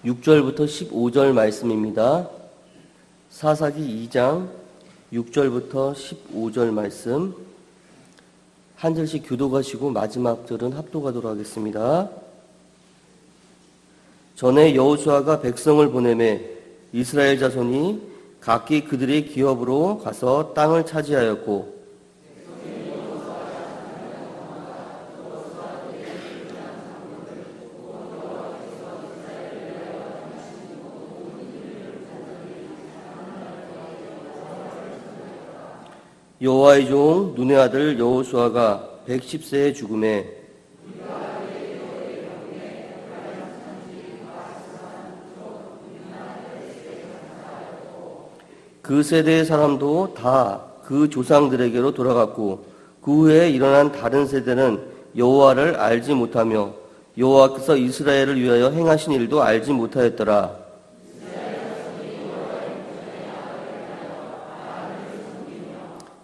6절부터 15절 말씀입니다. 사사기 2장 6절부터 15절 말씀 한 절씩 교독하시고 마지막 절은 합독하도록 하겠습니다. 전에 여호수아가 백성을 보내매 이스라엘 자손이 각기 그들의 기업으로 가서 땅을 차지하였고 여호와의 종 눈의 아들 여호수아가 110세에 죽음에 그 세대의 사람도 다 그 조상들에게로 돌아갔고 그 후에 일어난 다른 세대는 여호와를 알지 못하며 여호와께서 이스라엘을 위하여 행하신 일도 알지 못하였더라.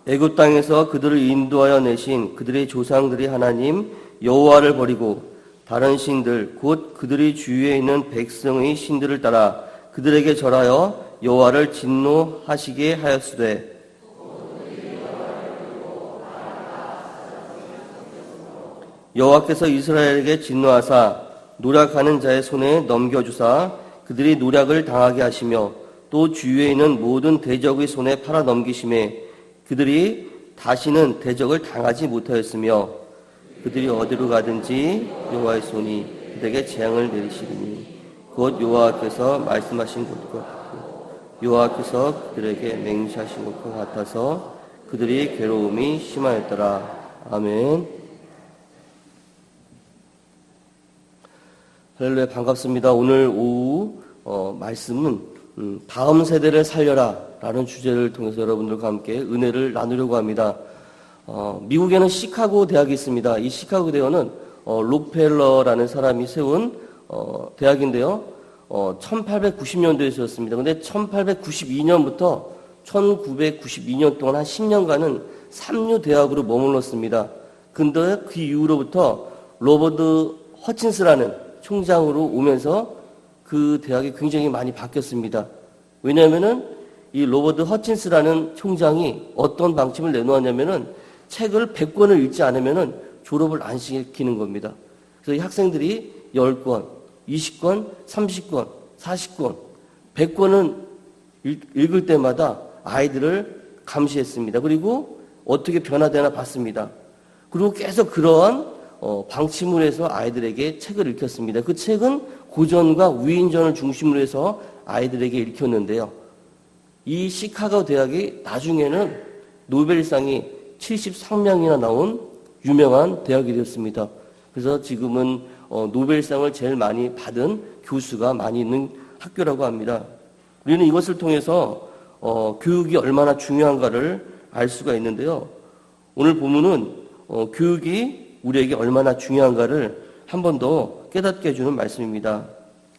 애굽 땅에서 그들을 인도하여 내신 그들의 조상들이 하나님 여호와를 버리고 다른 신들 곧 그들이 주위에 있는 백성의 신들을 따라 그들에게 절하여 여호와를 진노하시게 하였으되 여호와께서 이스라엘에게 진노하사 노략하는 자의 손에 넘겨주사 그들이 노략을 당하게 하시며 또 주위에 있는 모든 대적의 손에 팔아 넘기심에 그들이 다시는 대적을 당하지 못하였으며 그들이 어디로 가든지 여호와의 손이 그들에게 재앙을 내리시리니 곧 여호와께서 말씀하신 것과 같고 여호와께서 그들에게 맹세하신 것과 같아서 그들이 괴로움이 심하였더라. 아멘. 할렐루야, 반갑습니다. 오늘 오후 말씀은 다음 세대를 살려라 라는 주제를 통해서 여러분들과 함께 은혜를 나누려고 합니다. 미국에는 시카고 대학이 있습니다. 이 시카고 대학은 록펠러라는 사람이 세운 대학인데요. 1890년도에 세웠습니다. 근데 1892년부터 1992년 동안 한 10년간은 삼류 대학으로 머물렀습니다. 근데 그 이후로부터 로버트 허친스라는 총장으로 오면서 그 대학이 굉장히 많이 바뀌었습니다. 왜냐하면은 이 로버트 허친스라는 총장이 어떤 방침을 내놓았냐면은 책을 100권을 읽지 않으면은 졸업을 안 시키는 겁니다. 그래서 이 학생들이 10권, 20권, 30권, 40권, 100권은 읽을 때마다 아이들을 감시했습니다. 그리고 어떻게 변화되나 봤습니다. 그리고 계속 그러한 방침을 해서 아이들에게 책을 읽혔습니다. 그 책은 고전과 위인전을 중심으로 해서 아이들에게 읽혔는데요. 이 시카고 대학이 나중에는 노벨상이 73명이나 나온 유명한 대학이 되었습니다. 그래서 지금은 노벨상을 제일 많이 받은 교수가 많이 있는 학교라고 합니다. 우리는 이것을 통해서 교육이 얼마나 중요한가를 알 수가 있는데요. 오늘 본문은 교육이 우리에게 얼마나 중요한가를 한 번 더 깨닫게 해주는 말씀입니다.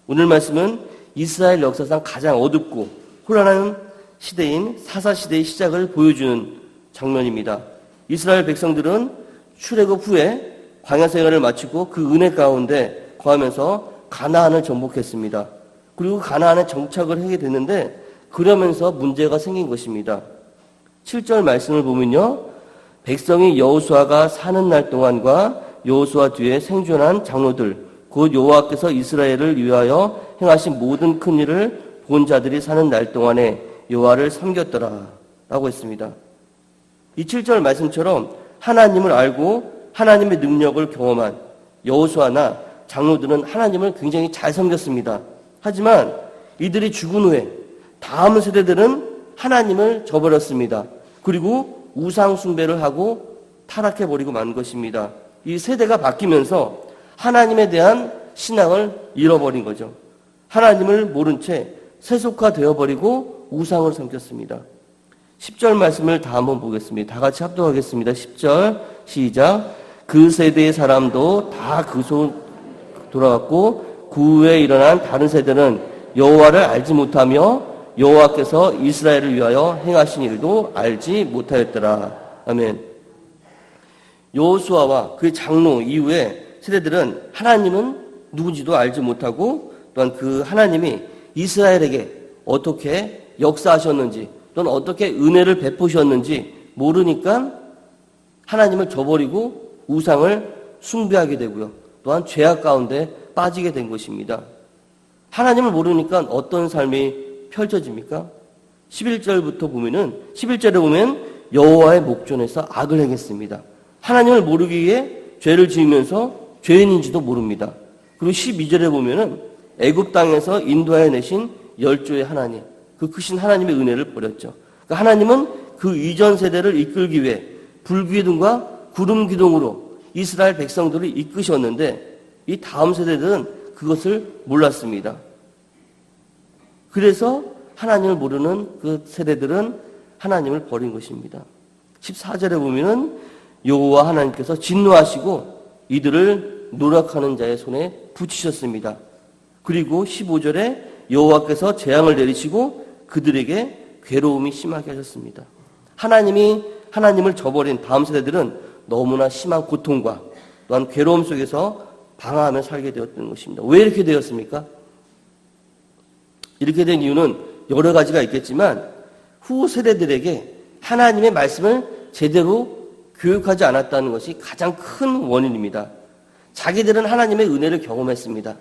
오늘 말씀은 이스라엘 역사상 가장 어둡고 혼란한 시대인 사사시대의 시작을 보여주는 장면입니다. 이스라엘 백성들은 출애굽 후에 광야 생활을 마치고 그 은혜 가운데 거하면서 가나안을 정복했습니다. 그리고 가나안에 정착을 하게 됐는데 그러면서 문제가 생긴 것입니다. 7절 말씀을 보면요. 백성이 여호수아가 사는 날 동안과 여호수아 뒤에 생존한 장로들 곧 여호와께서 이스라엘을 위하여 행하신 모든 큰 일을 본 자들이 사는 날 동안에 여호와를 섬겼더라 라고 했습니다. 이 7절 말씀처럼 하나님을 알고 하나님의 능력을 경험한 여호수아나 장로들은 하나님을 굉장히 잘 섬겼습니다. 하지만 이들이 죽은 후에 다음 세대들은 하나님을 저버렸습니다. 그리고 우상 숭배를 하고 타락해버리고 만 것입니다. 이 세대가 바뀌면서 하나님에 대한 신앙을 잃어버린 거죠. 하나님을 모른 채 세속화되어버리고 우상을 섬겼습니다. 10절 말씀을 다 한번 보겠습니다. 다 같이 합독하겠습니다. 10절 시작. 그 세대의 사람도 다 그 손 돌아갔고 그 후에 일어난 다른 세대는 여호와를 알지 못하며 여호와께서 이스라엘을 위하여 행하신 일도 알지 못하였더라. 아멘. 여호수아와 그의 장로 이후에 세대들은 하나님은 누군지도 알지 못하고 또한 그 하나님이 이스라엘에게 어떻게 역사하셨는지 또는 어떻게 은혜를 베푸셨는지 모르니까 하나님을 저버리고 우상을 숭배하게 되고요. 또한 죄악 가운데 빠지게 된 것입니다. 하나님을 모르니까 어떤 삶이 펼쳐집니까? 11절에 보면 여호와의 목전에서 악을 행했습니다. 하나님을 모르기에 죄를 지으면서 죄인인지도 모릅니다. 그리고 12절에 보면은 애굽 땅에서 인도하여 내신 열조의 하나님, 그 크신 하나님의 은혜를 버렸죠. 그러니까 하나님은 그 이전 세대를 이끌기 위해 불기둥과 구름 기둥으로 이스라엘 백성들을 이끄셨는데 이 다음 세대들은 그것을 몰랐습니다. 그래서 하나님을 모르는 그 세대들은 하나님을 버린 것입니다. 14절에 보면은 여호와 하나님께서 진노하시고 이들을 노력하는 자의 손에 붙이셨습니다. 그리고 15절에 여호와께서 재앙을 내리시고 그들에게 괴로움이 심하게 하셨습니다. 하나님을 저버린 다음 세대들은 너무나 심한 고통과 또한 괴로움 속에서 방황하며 살게 되었던 것입니다. 왜 이렇게 되었습니까? 이렇게 된 이유는 여러 가지가 있겠지만 후 세대들에게 하나님의 말씀을 제대로 교육하지 않았다는 것이 가장 큰 원인입니다. 자기들은 하나님의 은혜를 경험했습니다.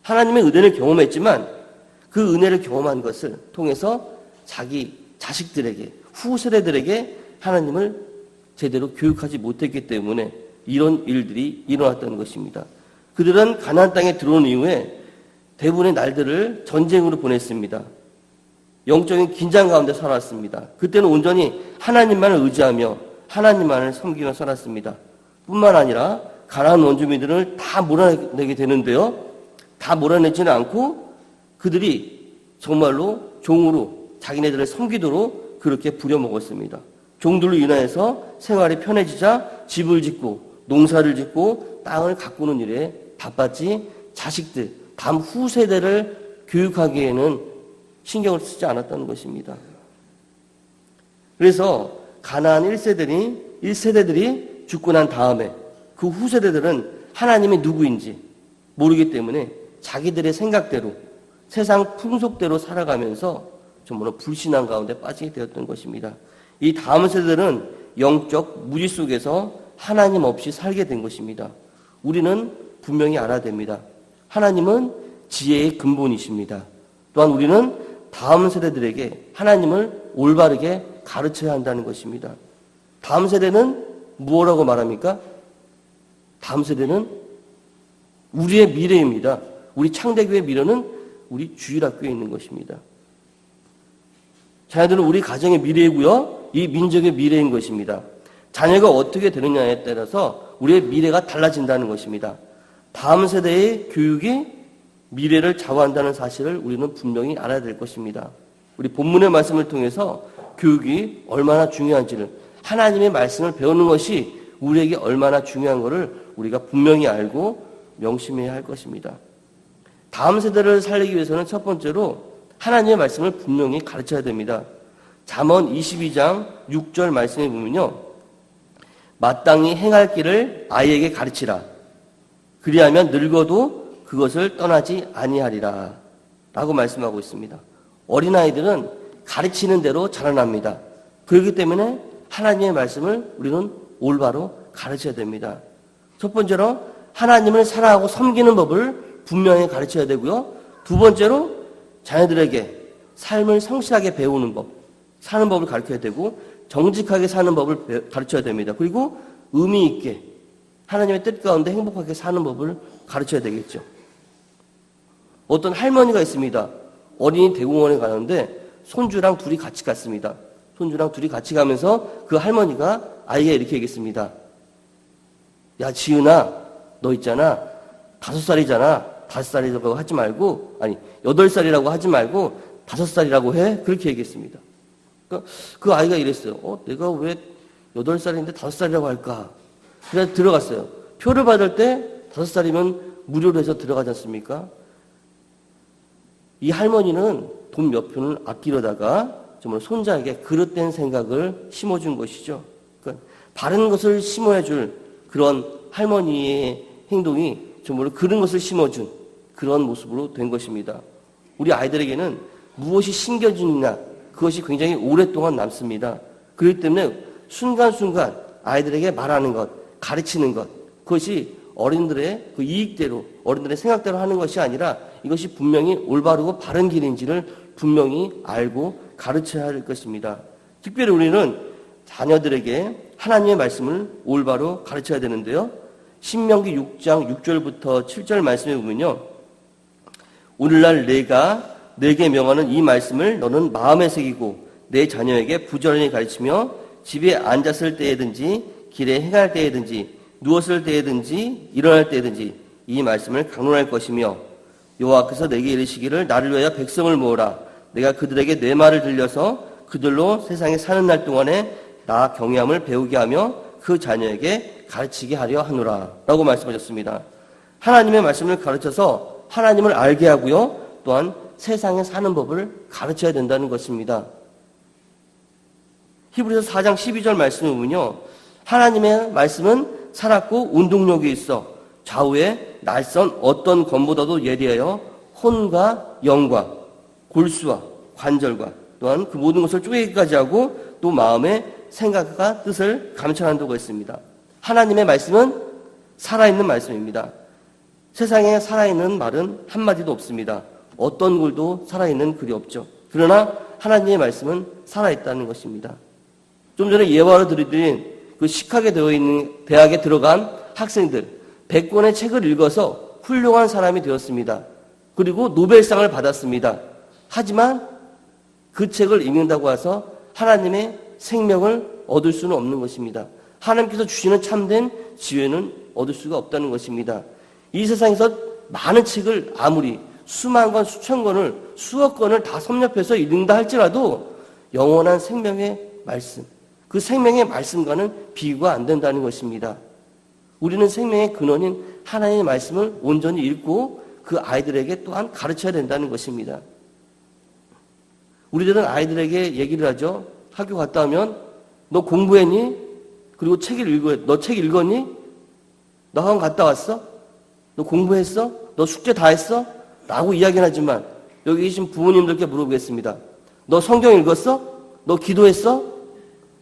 하나님의 은혜를 경험했지만 그 은혜를 경험한 것을 통해서 자기 자식들에게, 후 세대들에게 하나님을 제대로 교육하지 못했기 때문에 이런 일들이 일어났다는 것입니다. 그들은 가나안 땅에 들어온 이후에 대부분의 날들을 전쟁으로 보냈습니다. 영적인 긴장 가운데 살았습니다. 그때는 온전히 하나님만을 의지하며 하나님만을 섬기며 살았습니다. 뿐만 아니라 가나안 원주민들을 다 몰아내게 되는데요. 다 몰아내지는 않고 그들이 정말로 종으로 자기네들을 섬기도록 그렇게 부려먹었습니다. 종들로 인하여서 생활이 편해지자 집을 짓고 농사를 짓고 땅을 가꾸는 일에 바빴지 자식들, 다음 후세대를 교육하기에는 신경을 쓰지 않았다는 것입니다. 그래서 가나안 1세대들이 죽고 난 다음에 그 후세대들은 하나님이 누구인지 모르기 때문에 자기들의 생각대로 세상 풍속대로 살아가면서 정말 불신앙 가운데 빠지게 되었던 것입니다. 이 다음 세대들은 영적 무지 속에서 하나님 없이 살게 된 것입니다. 우리는 분명히 알아야 됩니다. 하나님은 지혜의 근본이십니다. 또한 우리는 다음 세대들에게 하나님을 올바르게 가르쳐야 한다는 것입니다. 다음 세대는 무엇라고 말합니까? 다음 세대는 우리의 미래입니다. 우리 창대교의 미래는 우리 주일학교에 있는 것입니다. 자녀들은 우리 가정의 미래이고요. 이 민족의 미래인 것입니다. 자녀가 어떻게 되느냐에 따라서 우리의 미래가 달라진다는 것입니다. 다음 세대의 교육이 미래를 좌우한다는 사실을 우리는 분명히 알아야 될 것입니다. 우리 본문의 말씀을 통해서 교육이 얼마나 중요한지를, 하나님의 말씀을 배우는 것이 우리에게 얼마나 중요한 것을 우리가 분명히 알고 명심해야 할 것입니다. 다음 세대를 살리기 위해서는 첫 번째로 하나님의 말씀을 분명히 가르쳐야 됩니다. 잠언 22장 6절 말씀에 보면요. 마땅히 행할 길을 아이에게 가르치라. 그리하면 늙어도 그것을 떠나지 아니하리라. 라고 말씀하고 있습니다. 어린아이들은 가르치는 대로 자라납니다. 그렇기 때문에 하나님의 말씀을 우리는 올바로 가르쳐야 됩니다. 첫 번째로 하나님을 사랑하고 섬기는 법을 분명히 가르쳐야 되고요. 두 번째로 자녀들에게 삶을 성실하게 배우는 법, 사는 법을 가르쳐야 되고 정직하게 사는 법을 가르쳐야 됩니다. 그리고 의미 있게 하나님의 뜻 가운데 행복하게 사는 법을 가르쳐야 되겠죠. 어떤 할머니가 있습니다. 어린이 대공원에 가는데 손주랑 둘이 같이 갔습니다. 손주랑 둘이 같이 가면서 그 할머니가 아이가 이렇게 얘기했습니다. 야, 지은아, 너 있잖아. 5살이잖아. 5살이라고 하지 말고, 아니, 8살이라고 하지 말고 5살이라고 해? 그렇게 얘기했습니다. 그러니까 그 아이가 이랬어요. 내가 왜 8살인데 5살이라고 할까? 그래서 들어갔어요. 표를 받을 때 5살이면 무료로 해서 들어가지 않습니까? 이 할머니는 돈 몇 푼을 아끼려다가 정말 손자에게 그릇된 생각을 심어준 것이죠. 그러니까 바른 것을 심어야 줄 그런 할머니의 행동이 정말 그런 것을 심어준 그런 모습으로 된 것입니다. 우리 아이들에게는 무엇이 심겨지느냐 그것이 굉장히 오랫동안 남습니다. 그렇기 때문에 순간순간 아이들에게 말하는 것, 가르치는 것 그것이 어린들의 그 이익대로 어린들의 생각대로 하는 것이 아니라 이것이 분명히 올바르고 바른 길인지를 분명히 알고 가르쳐야 할 것입니다. 특별히 우리는 자녀들에게 하나님의 말씀을 올바로 가르쳐야 되는데요. 신명기 6장 6절부터 7절 말씀에 보면요. 오늘날 내가 내게 명하는 이 말씀을 너는 마음에 새기고 내 자녀에게 부지런히 가르치며 집에 앉았을 때에든지 길에 행할 때에든지 누웠을 때에든지 일어날 때에든지 이 말씀을 강론할 것이며 여호와께서 내게 이르시기를 나를 위하여 백성을 모으라 내가 그들에게 내 말을 들려서 그들로 세상에 사는 날 동안에 나 경외함을 배우게 하며 그 자녀에게 가르치게 하려 하노라 라고 말씀하셨습니다. 하나님의 말씀을 가르쳐서 하나님을 알게 하고요. 또한 세상에 사는 법을 가르쳐야 된다는 것입니다. 히브리서 4장 12절 말씀을 보면요. 하나님의 말씀은 살았고 운동력이 있어 좌우에 날선 어떤 검보다도 예리하여 혼과 영과 골수와 관절과 또한 그 모든 것을 쪼개기까지 하고 또 마음의 생각과 뜻을 감찰한다고 했습니다. 하나님의 말씀은 살아있는 말씀입니다. 세상에 살아있는 말은 한마디도 없습니다. 어떤 글도 살아있는 글이 없죠. 그러나 하나님의 말씀은 살아있다는 것입니다. 좀 전에 예화로 드린 그 식학에 되어 있는 대학에 들어간 학생들 100권의 책을 읽어서 훌륭한 사람이 되었습니다. 그리고 노벨상을 받았습니다. 하지만 그 책을 읽는다고 해서 하나님의 생명을 얻을 수는 없는 것입니다. 하나님께서 주시는 참된 지혜는 얻을 수가 없다는 것입니다. 이 세상에서 많은 책을 아무리 수만 권, 수천 권을, 수억 권을 다 섭렵해서 읽는다 할지라도 영원한 생명의 말씀, 그 생명의 말씀과는 비교가 안 된다는 것입니다. 우리는 생명의 근원인 하나님의 말씀을 온전히 읽고 그 아이들에게 또한 가르쳐야 된다는 것입니다. 우리들은 아이들에게 얘기를 하죠. 학교 갔다 오면 너 공부했니? 그리고 너 책 읽었니? 너 학원 갔다 왔어? 너 공부했어? 너 숙제 다 했어? 라고 이야기는 하지만 여기 계신 부모님들께 물어보겠습니다. 너 성경 읽었어? 너 기도했어?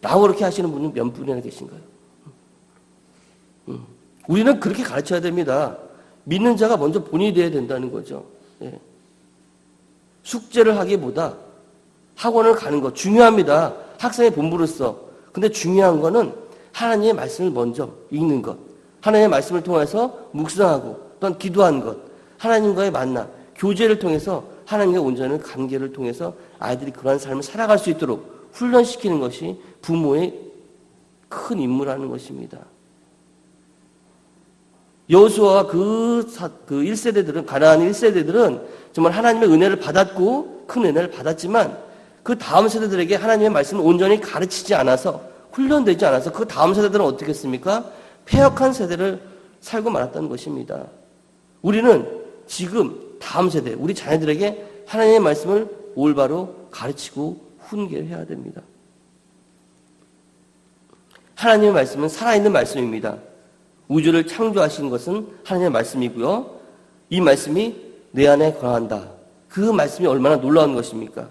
라고 그렇게 하시는 분은 몇 분이나 계신가요? 우리는 그렇게 가르쳐야 됩니다. 믿는 자가 먼저 본인이 되어야 된다는 거죠. 예. 숙제를 하기보다 학원을 가는 것 중요합니다. 학생의 본부로서. 근데 중요한 거는 하나님의 말씀을 먼저 읽는 것. 하나님의 말씀을 통해서 묵상하고 또한 기도하는 것. 하나님과의 만남, 교제를 통해서 하나님과 온전한 관계를 통해서 아이들이 그러한 삶을 살아갈 수 있도록 훈련시키는 것이 부모의 큰 임무라는 것입니다. 여호수아와 그 1세대들은, 가나안 1세대들은 정말 하나님의 은혜를 받았고 큰 은혜를 받았지만 그 다음 세대들에게 하나님의 말씀을 온전히 가르치지 않아서 훈련되지 않아서 그 다음 세대들은 어떻게 했습니까? 패역한 세대를 살고 말았다는 것입니다. 우리는 지금 다음 세대, 우리 자녀들에게 하나님의 말씀을 올바로 가르치고 훈계해야 됩니다. 하나님의 말씀은 살아있는 말씀입니다. 우주를 창조하신 것은 하나님의 말씀이고요. 이 말씀이 내 안에 거한다. 그 말씀이 얼마나 놀라운 것입니까?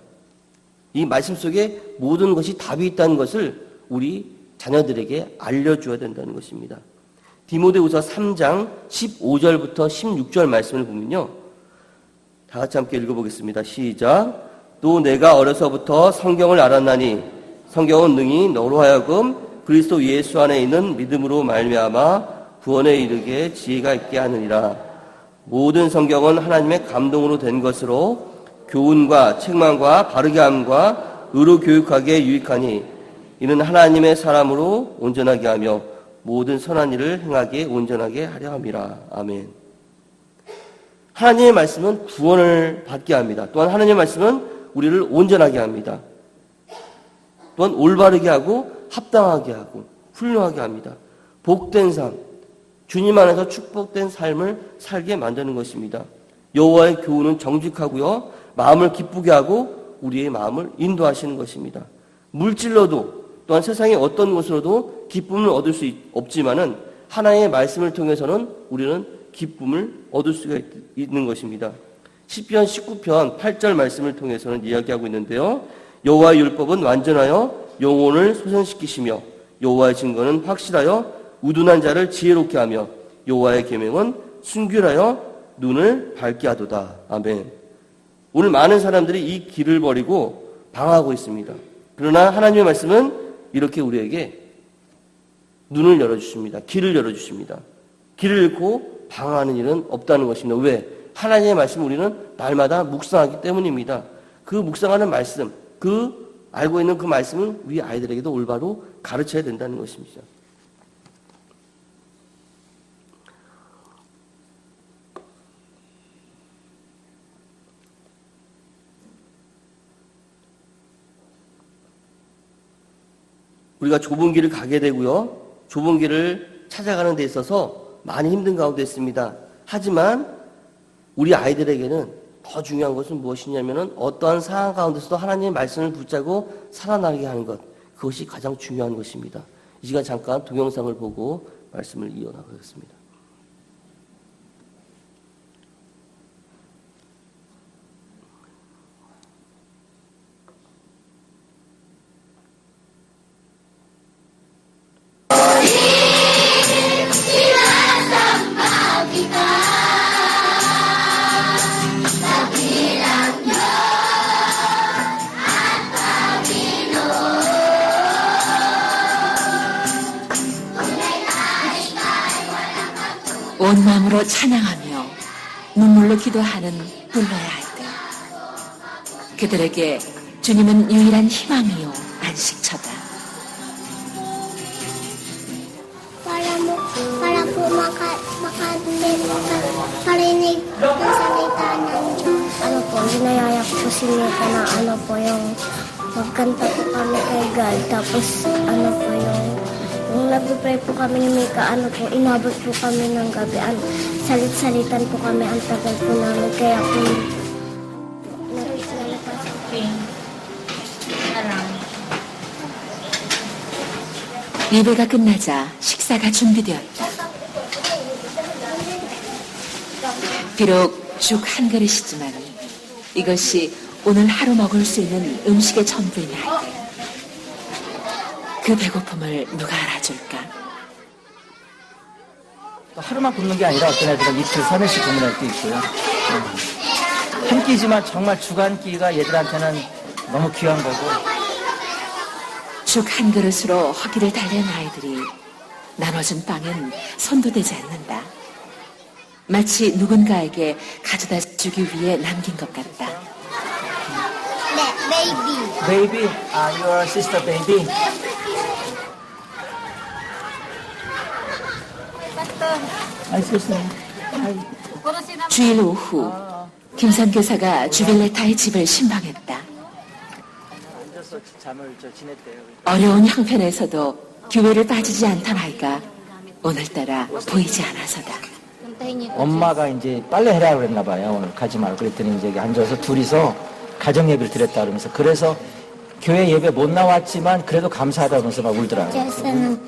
이 말씀 속에 모든 것이 답이 있다는 것을 우리 자녀들에게 알려줘야 된다는 것입니다. 디모데후서 3장 15절부터 16절 말씀을 보면요. 다 같이 함께 읽어보겠습니다. 시작. 또 내가 어려서부터 성경을 알았나니 성경은 능히 너로 하여금 그리스도 예수 안에 있는 믿음으로 말미암아 구원에 이르게 지혜가 있게 하느니라. 모든 성경은 하나님의 감동으로 된 것으로 교훈과 책망과 바르게 함과 의로 교육하기에 유익하니 이는 하나님의 사람으로 온전하게 하며 모든 선한 일을 행하기에 온전하게 하려 함이라. 아멘. 하나님의 말씀은 구원을 받게 합니다. 또한 하나님의 말씀은 우리를 온전하게 합니다. 또한 올바르게 하고 합당하게 하고 훌륭하게 합니다. 복된 삶, 주님 안에서 축복된 삶을 살게 만드는 것입니다. 여호와의 교훈은 정직하고요. 마음을 기쁘게 하고 우리의 마음을 인도하시는 것입니다. 물질로도 또한 세상의 어떤 것으로도 기쁨을 얻을 수 없지만은 하나님의 말씀을 통해서는 우리는 기쁨을 얻을 수가 있는 것입니다. 시편 19편 8절 말씀을 통해서는 이야기하고 있는데요. 여호와의 율법은 완전하여 영혼을 소생시키시며 여호와의 증거는 확실하여 우둔한 자를 지혜롭게 하며 여호와의 계명은 순결하여 눈을 밝게 하도다. 아멘. 오늘 많은 사람들이 이 길을 버리고 방황하고 있습니다. 그러나 하나님의 말씀은 이렇게 우리에게 눈을 열어주십니다. 길을 열어주십니다. 길을 잃고 방황하는 일은 없다는 것입니다. 왜? 하나님의 말씀을 우리는 날마다 묵상하기 때문입니다. 그 묵상하는 말씀, 알고 있는 그 말씀을 우리 아이들에게도 올바로 가르쳐야 된다는 것입니다. 우리가 좁은 길을 가게 되고요. 좁은 길을 찾아가는 데 있어서 많이 힘든 가운데 있습니다. 하지만 우리 아이들에게는 더 중요한 것은 무엇이냐면은 어떠한 상황 가운데서도 하나님의 말씀을 붙잡고 살아나게 하는 것. 그것이 가장 중요한 것입니다. 이 시간 잠깐 동영상을 보고 말씀을 이어나가겠습니다. 온 마음으로 찬양하며 눈물로 기도하는 불로의 아이들. 그들에게 주님은 유일한 희망이요 안식처다. Marinig ng salita ng Diyos. Ginayayap po si Mika na yung magkanta po kami kay God. Tapos yung nag-pray po kami ni Mika, inabot po kami ng gabi. Salit-salitan po kami, ang tagal po namin. Kaya po, 예배가 끝나자 식사가 준비되었다. 비록 죽 한 그릇이지만 이것이 오늘 하루 먹을 수 있는 음식의 전부인 아이들. 그 배고픔을 누가 알아줄까? 하루만 굶는 게 아니라 어떤 애들은 이틀, 3일씩 굶는 애도 있고요. 한 끼지만 정말 죽 한 끼가 얘들한테는 너무 귀한 거고. 죽 한 그릇으로 허기를 달랜 아이들이 나눠준 빵엔 손도 대지 않는다. 마치 누군가에게 가져다 주기 위해 남긴 것 같다. 네, baby. Baby, your sister baby. 주일 오후 김선 교사가 주빌레타의 집을 신방했다. 앉아서 잠을 지냈대요. 어려운 형편에서도 교회를 빠지지 않던 아이가 오늘따라 보이지 않아서다. 엄마가 이제 빨래 해라 그랬나 봐요. 오늘 가지 말고 그랬더니 이제 앉아서 둘이서 가정 예배를 드렸다 그러면서 그래서 교회 예배 못 나왔지만 그래도 감사하다 그러면서 막 울더라고요.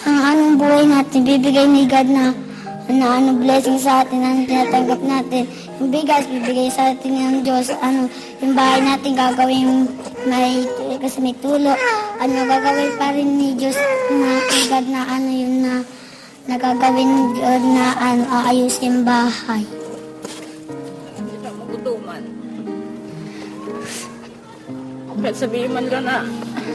Diyos, anong buhay natin, bibigay ni God na blessing sa atin, tinatanggap natin. Yung bigas, bibigay sa atin ng Diyos. Yung bahay natin gagawin kasi may tulo. Gagawin pa rin ni Diyos na God na yun na nagagawin ni God na aayusin bahay. Kahit sabihin man ka na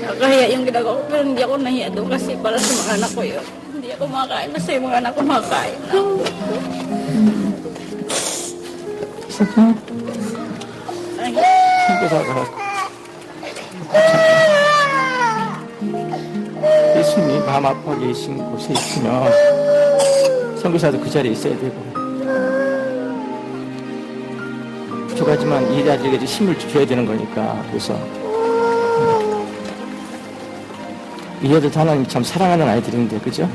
nakakahiya yung ginagawa ko, pero hindi ako nahiya doon kasi para sa mga anak ko yun. Hindi ako makakain, basta yung mga anak ko makakain. 예수님이 마음 아파 계신 곳에 있으면 선교사도 그 자리에 있어야 되고 부족하지만 이 아들에게 힘을 줘야 되는 거니까. 그래서 이 애들도 하나님 참 사랑하는 아이들인데, 그죠?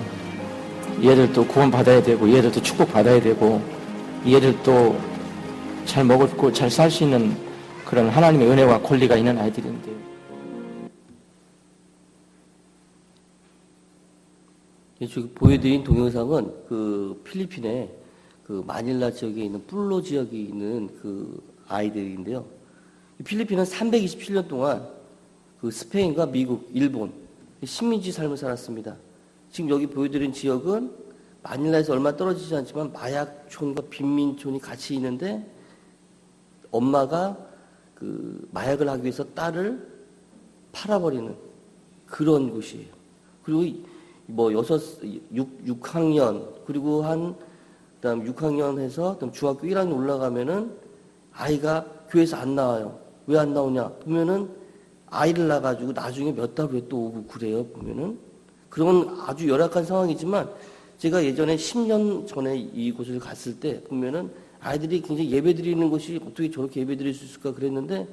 이 애들도 구원 받아야 되고 이 애들도 축복 받아야 되고 이 애들도 잘 먹고 잘 살 수 있는 그런 하나님의 은혜와 권리가 있는 아이들인데 저기 보여드린 동영상은 그 필리핀의 그 마닐라 지역에 있는 플로 지역에 있는 그 아이들인데요. 필리핀은 327년 동안 그 스페인과 미국, 일본 식민지 삶을 살았습니다. 지금 여기 보여드린 지역은 마닐라에서 얼마 떨어지지 않지만 마약촌과 빈민촌이 같이 있는데 엄마가 그 마약을 하기 위해서 딸을 팔아버리는 그런 곳이에요. 그리고 뭐 6학년 그리고 그다음 6학년 해서 중학교 1학년 올라가면은 아이가 교회에서 안 나와요. 왜 안 나오냐? 보면은 아이를 낳아가지고 나중에 몇 달 후에 또 오고 그래요. 보면은 그런 아주 열악한 상황이지만 제가 예전에 10년 전에 이곳을 갔을 때 보면은 아이들이 굉장히 예배 드리는 곳이 어떻게 저렇게 예배 드릴 수 있을까 그랬는데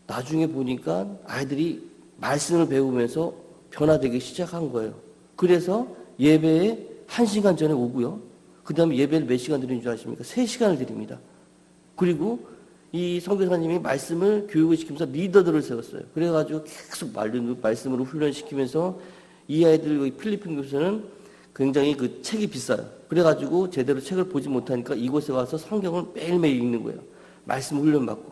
나중에 보니까 아이들이 말씀을 배우면서 변화되기 시작한 거예요. 그래서 예배에 1시간 전에 오고요. 그 다음에 예배를 몇 시간 드리는 줄 아십니까? 3시간을 드립니다. 그리고 이 선교사님이 말씀을 교육을 시키면서 리더들을 세웠어요. 그래가지고 계속 말씀으로 훈련시키면서 이 아이들 필리핀 교회에서는 굉장히 그 책이 비싸요. 그래가지고 제대로 책을 보지 못하니까 이곳에 와서 성경을 매일매일 읽는 거예요. 말씀 훈련받고.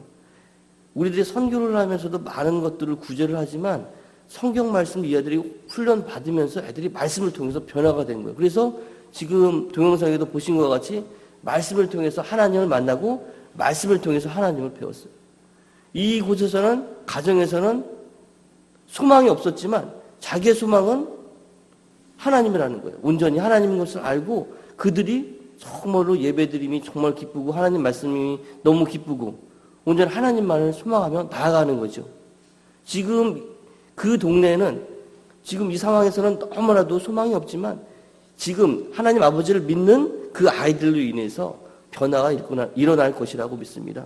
우리들이 선교를 하면서도 많은 것들을 구제를 하지만 성경 말씀 이 아이들이 훈련받으면서 애들이 말씀을 통해서 변화가 된 거예요. 그래서 지금 동영상에도 보신 것과 같이 말씀을 통해서 하나님을 만나고 말씀을 통해서 하나님을 배웠어요. 이곳에서는 가정에서는 소망이 없었지만 자기의 소망은 하나님이라는 거예요. 온전히 하나님인 것을 알고 그들이 정말로 예배드림이 정말 기쁘고 하나님 말씀이 너무 기쁘고 온전히 하나님만을 소망하며 나아가는 거죠. 지금 그 동네에는 지금 이 상황에서는 너무나도 소망이 없지만 지금 하나님 아버지를 믿는 그 아이들로 인해서 변화가 일어날 것이라고 믿습니다.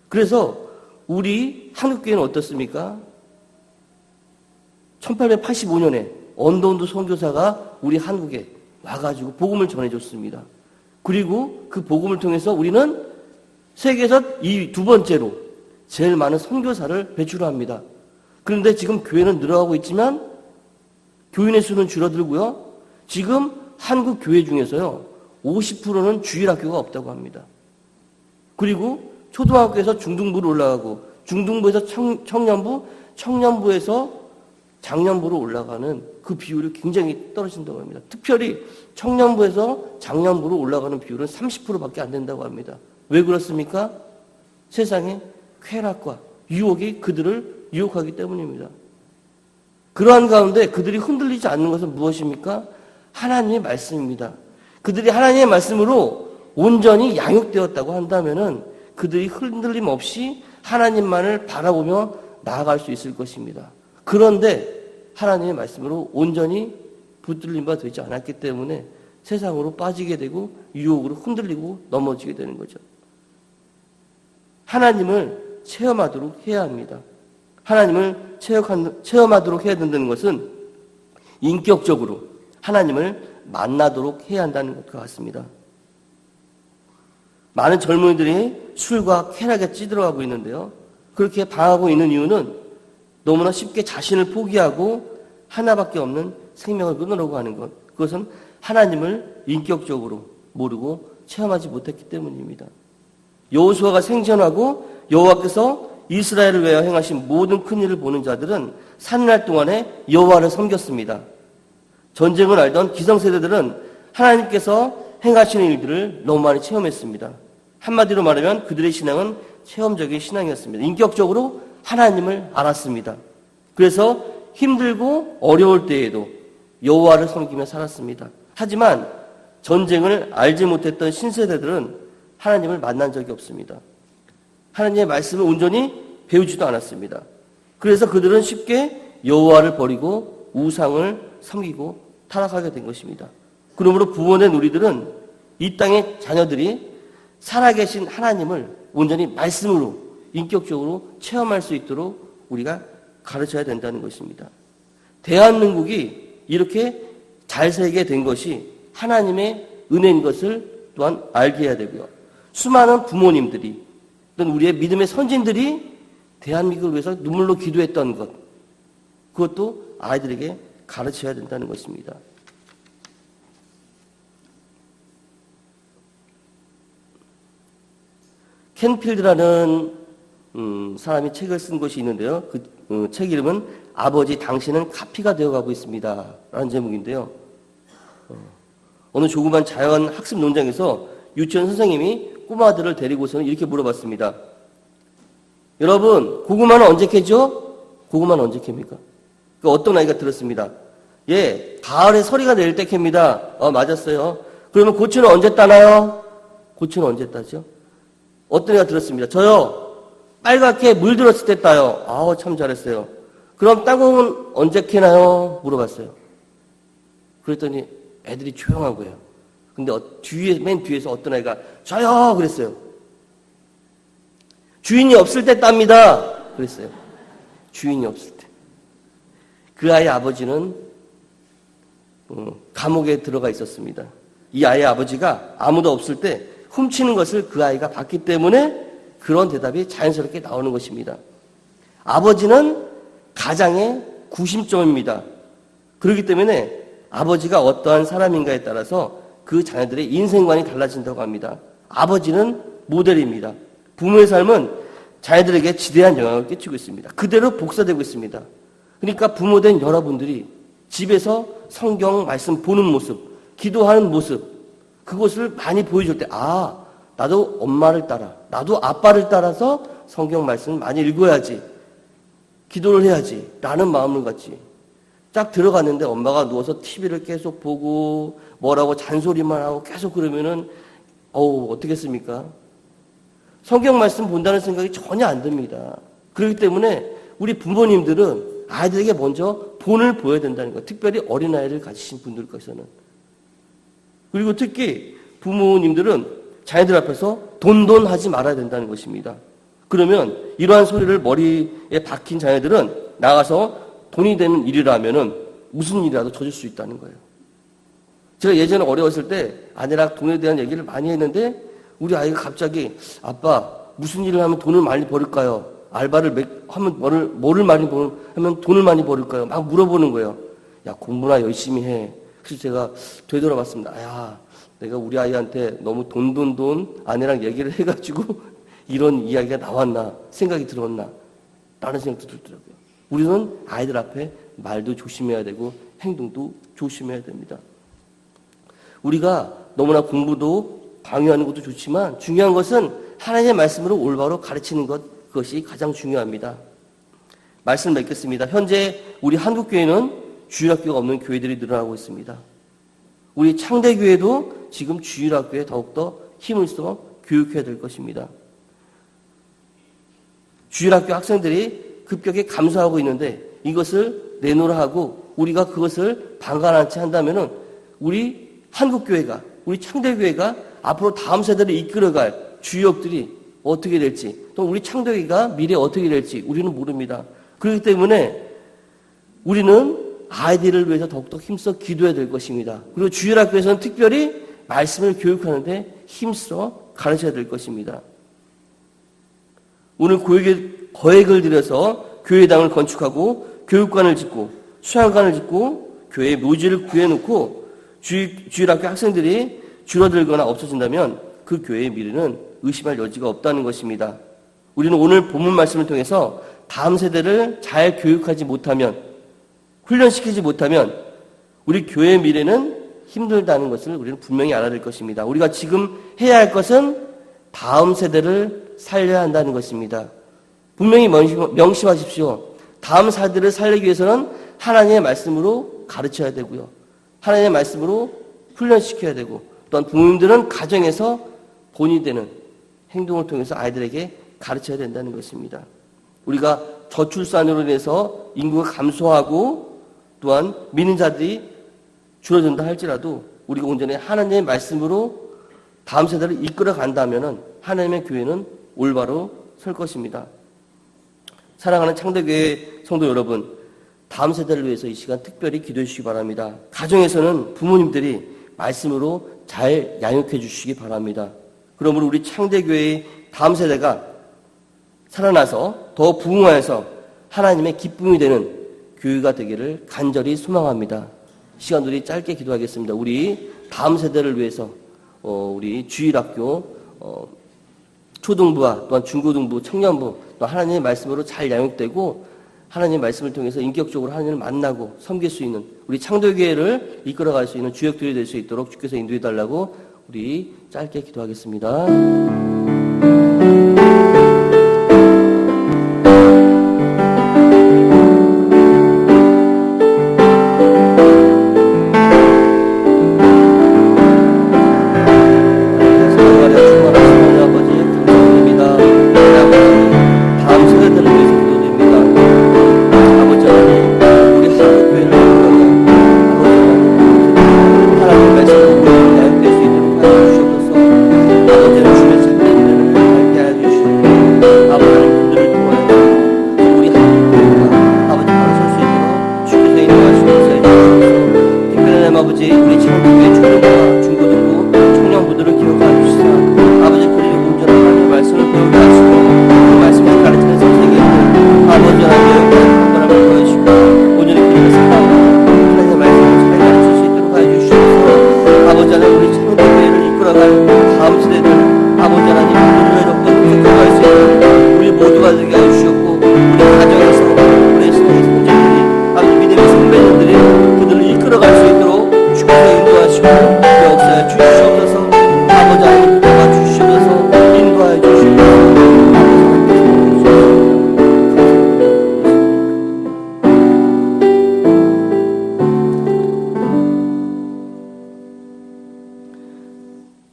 그래서 우리 한국교회는 어떻습니까? 1885년에 언더운드 선교사가 우리 한국에 와가지고 복음을 전해줬습니다. 그리고 그 복음을 통해서 우리는 세계에서 이 두 번째로 제일 많은 선교사를 배출합니다. 그런데 지금 교회는 늘어가고 있지만 교인의 수는 줄어들고요. 지금 한국 교회 중에서요 50%는 주일학교가 없다고 합니다. 그리고 초등학교에서 중등부로 올라가고 중등부에서 청년부, 청년부에서 장년부로 올라가는 그 비율이 굉장히 떨어진다고 합니다. 특별히 청년부에서 장년부로 올라가는 비율은 30%밖에 안 된다고 합니다. 왜 그렇습니까? 세상에 쾌락과 유혹이 그들을 유혹하기 때문입니다. 그러한 가운데 그들이 흔들리지 않는 것은 무엇입니까? 하나님의 말씀입니다. 그들이 하나님의 말씀으로 온전히 양육되었다고 한다면은 그들이 흔들림 없이 하나님만을 바라보며 나아갈 수 있을 것입니다. 그런데 하나님의 말씀으로 온전히 붙들림 바 되지 않았기 때문에 세상으로 빠지게 되고 유혹으로 흔들리고 넘어지게 되는 거죠. 하나님을 체험하도록 해야 합니다. 하나님을 체험하도록 해야 된다는 것은 인격적으로 하나님을 만나도록 해야 한다는 것과 같습니다. 많은 젊은이들이 술과 쾌락에 찌들어가고 있는데요. 그렇게 방하고 있는 이유는 너무나 쉽게 자신을 포기하고 하나밖에 없는 생명을 끊으려고 하는 것. 그것은 하나님을 인격적으로 모르고 체험하지 못했기 때문입니다. 여호수아가 생전하고 여호와께서 이스라엘을 위하여 행하신 모든 큰 일을 보는 자들은 산날 동안에 여호와를 섬겼습니다. 전쟁을 알던 기성세대들은 하나님께서 행하시는 일들을 너무 많이 체험했습니다. 한마디로 말하면 그들의 신앙은 체험적인 신앙이었습니다. 인격적으로 하나님을 알았습니다. 그래서 힘들고 어려울 때에도 여호와를 섬기며 살았습니다. 하지만 전쟁을 알지 못했던 신세대들은 하나님을 만난 적이 없습니다. 하나님의 말씀을 온전히 배우지도 않았습니다. 그래서 그들은 쉽게 여호와를 버리고 우상을 섬기고 타락하게 된 것입니다. 그러므로 부모된 우리들은 이 땅의 자녀들이 살아계신 하나님을 온전히 말씀으로 인격적으로 체험할 수 있도록 우리가 가르쳐야 된다는 것입니다. 대한민국이 이렇게 잘 살게 된 것이 하나님의 은혜인 것을 또한 알게 해야 되고요. 수많은 부모님들이 또는 우리의 믿음의 선진들이 대한민국을 위해서 눈물로 기도했던 것, 그것도 아이들에게 가르쳐야 된다는 것입니다. 켄필드라는 사람이 책을 쓴 것이 있는데요. 그 책 이름은 아버지 당신은 카피가 되어가고 있습니다 라는 제목인데요. 어느 조그만 자연 학습 농장에서 유치원 선생님이 꼬마들을 데리고서는 이렇게 물어봤습니다. 여러분, 고구마는 언제 캐죠? 고구마는 언제 캡니까? 그 어떤 아이가 들었습니다. 예, 가을에 서리가 내릴 때 캡니다. 맞았어요. 그러면 고추는 언제 따나요? 고추는 언제 따죠? 어떤 애가 들었습니다. 저요, 빨갛게 물 들었을 때 따요. 아우, 참 잘했어요. 그럼 땅콩은 언제 캐나요? 물어봤어요. 그랬더니 애들이 조용한 거예요. 근데 맨 뒤에서 어떤 아이가 저요! 그랬어요. 주인이 없을 때 땁니다. 그랬어요. 주인이 없을 때. 그 아이의 아버지는 감옥에 들어가 있었습니다. 이 아이의 아버지가 아무도 없을 때 훔치는 것을 그 아이가 봤기 때문에 그런 대답이 자연스럽게 나오는 것입니다. 아버지는 가장의 구심점입니다. 그렇기 때문에 아버지가 어떠한 사람인가에 따라서 그 자녀들의 인생관이 달라진다고 합니다. 아버지는 모델입니다. 부모의 삶은 자녀들에게 지대한 영향을 끼치고 있습니다. 그대로 복사되고 있습니다. 그러니까 부모된 여러분들이 집에서 성경 말씀 보는 모습, 기도하는 모습, 그것을 많이 보여줄 때, 나도 엄마를 따라, 나도 아빠를 따라서 성경 말씀을 많이 읽어야지, 기도를 해야지 라는 마음을 갖지. 딱 들어갔는데 엄마가 누워서 TV를 계속 보고 뭐라고 잔소리만 하고 계속 그러면은 어떻겠습니까? 성경 말씀 본다는 생각이 전혀 안 듭니다. 그렇기 때문에 우리 부모님들은 아이들에게 먼저 본을 보여야 된다는 거예요. 특별히 어린아이를 가지신 분들께서는. 그리고 특히 부모님들은 자녀들 앞에서 돈하지 말아야 된다는 것입니다. 그러면 이러한 소리를 머리에 박힌 자녀들은 나가서 돈이 되는 일이라면은 무슨 일이라도 져줄 수 있다는 거예요. 제가 예전에 어려웠을 때 아내랑 돈에 대한 얘기를 많이 했는데 우리 아이가 갑자기 아빠 무슨 일을 하면 돈을 많이 벌을까요? 알바를 하면 뭐를 많이 하면 돈을 많이 벌을까요? 막 물어보는 거예요. 야, 공부나 열심히 해. 그래서 제가 되돌아봤습니다. 내가 우리 아이한테 너무 돈 아내랑 얘기를 해가지고 이런 이야기가 나왔나 생각이 들었나 라는 생각도 들더라고요. 우리는 아이들 앞에 말도 조심해야 되고 행동도 조심해야 됩니다. 우리가 너무나 공부도 강요하는 것도 좋지만 중요한 것은 하나님의 말씀으로 올바로 가르치는 그것이 가장 중요합니다. 말씀 맺겠습니다. 현재 우리 한국교회는 주일학교가 없는 교회들이 늘어나고 있습니다. 우리 창대교회도 지금 주일학교에 더욱더 힘을 써 교육해야 될 것입니다. 주일학교 학생들이 급격히 감소하고 있는데 이것을 내놓으라 하고 우리가 그것을 방관한 채 한다면은 우리 한국교회가, 우리 창대교회가 앞으로 다음 세대를 이끌어갈 주역들이 어떻게 될지, 또 우리 창대교회가 미래에 어떻게 될지 우리는 모릅니다. 그렇기 때문에 우리는 아이들을 위해서 더욱더 힘써 기도해야 될 것입니다. 그리고 주일학교에서는 특별히 말씀을 교육하는데 힘써 가르쳐야 될 것입니다. 오늘 거액을 들여서 교회당을 건축하고 교육관을 짓고 수양관을 짓고 교회에 묘지를 구해놓고 주일학교 학생들이 줄어들거나 없어진다면 그 교회의 미래는 의심할 여지가 없다는 것입니다. 우리는 오늘 본문 말씀을 통해서 다음 세대를 잘 교육하지 못하면, 훈련시키지 못하면 우리 교회의 미래는 힘들다는 것을 우리는 분명히 알아야 될 것입니다. 우리가 지금 해야 할 것은 다음 세대를 살려야 한다는 것입니다. 분명히 명심하십시오. 다음 세대를 살리기 위해서는 하나님의 말씀으로 가르쳐야 되고요. 하나님의 말씀으로 훈련시켜야 되고, 또한 부모님들은 가정에서 본이 되는 행동을 통해서 아이들에게 가르쳐야 된다는 것입니다. 우리가 저출산으로 인해서 인구가 감소하고 또한 믿는 자들이 줄어든다 할지라도 우리가 온전히 하나님의 말씀으로 다음 세대를 이끌어 간다면 하나님의 교회는 올바로 설 것입니다. 사랑하는 창대교회 성도 여러분, 다음 세대를 위해서 이 시간 특별히 기도해 주시기 바랍니다. 가정에서는 부모님들이 말씀으로 잘 양육해 주시기 바랍니다. 그러므로 우리 창대교회의 다음 세대가 살아나서 더 부흥하여서 하나님의 기쁨이 되는 교회가 되기를 간절히 소망합니다. 시간들이 짧게 기도하겠습니다. 우리 다음 세대를 위해서 우리 주일학교 초등부와 또한 중고등부, 청년부 또 하나님의 말씀으로 잘 양육되고 하나님의 말씀을 통해서 인격적으로 하나님을 만나고 섬길 수 있는 우리 창조교회를 이끌어갈 수 있는 주역들이 될 수 있도록 주께서 인도해달라고 우리 짧게 기도하겠습니다.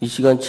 이 시간